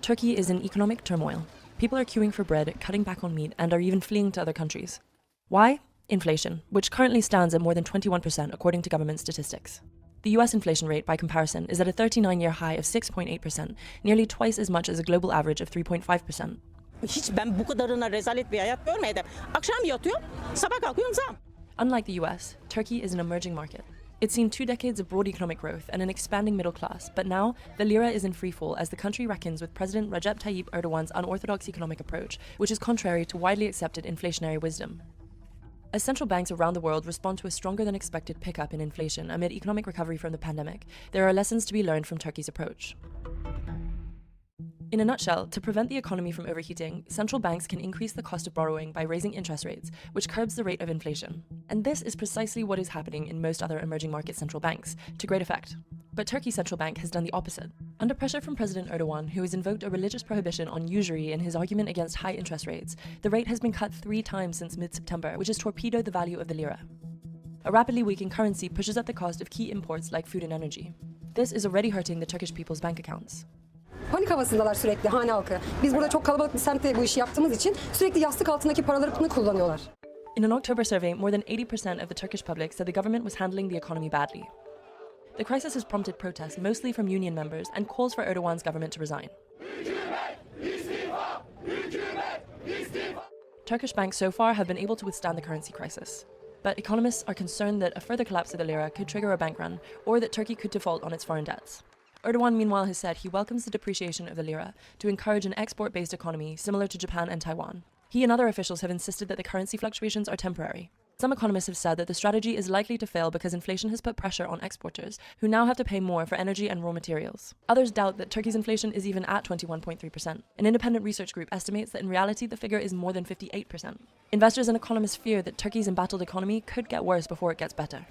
Turkey is in economic turmoil. People are queuing for bread, cutting back on meat, and are even fleeing to other countries. Why? Inflation, which currently stands at more than 21% according to government statistics. The US inflation rate, by comparison, is at a 39-year high of 6.8%, nearly twice as much as a global average of 3.5%. Ben bu kadarına rezalet bir hayat görmedim. Akşam yatıyorum, sabah kalkıyorum zam. Unlike the US, Turkey is an emerging market. It's seen 2 decades of broad economic growth and an expanding middle class, but now the lira is in freefall as the country reckons with President Recep Tayyip Erdogan's unorthodox economic approach, which is contrary to widely accepted inflationary wisdom. As central banks around the world respond to a stronger than expected pickup in inflation amid economic recovery from the pandemic, there are lessons to be learned from Turkey's approach. In a nutshell, to prevent the economy from overheating, central banks can increase the cost of borrowing by raising interest rates, which curbs the rate of inflation. And this is precisely what is happening in most other emerging market central banks, to great effect. But Turkey's central bank has done the opposite. Under pressure from President Erdogan, who has invoked a religious prohibition on usury in his argument against high interest rates, the rate has been cut 3 times since mid-September, which has torpedoed the value of the lira. A rapidly weakening currency pushes up the cost of key imports like food and energy. This is already hurting the Turkish people's bank accounts. Panik havasındalar sürekli hane halkı. Biz burada çok kalabalık bir semtte bu işi yaptığımız için sürekli yastık altındaki paralarını kullanıyorlar. In an October survey, more than 80% of the Turkish public said the government was handling the economy badly. The crisis has prompted protests, mostly from union members, and calls for Erdogan's government to resign. Turkish banks so far have been able to withstand the currency crisis. But economists are concerned that a further collapse of the lira could trigger a bank run, or that Turkey could default on its foreign debts. Erdogan, meanwhile, has said he welcomes the depreciation of the lira to encourage an export-based economy similar to Japan and Taiwan. He and other officials have insisted that the currency fluctuations are temporary. Some economists have said that the strategy is likely to fail because inflation has put pressure on exporters, who now have to pay more for energy and raw materials. Others doubt that Turkey's inflation is even at 21.3%. An independent research group estimates that in reality the figure is more than 58%. Investors and economists fear that Turkey's embattled economy could get worse before it gets better.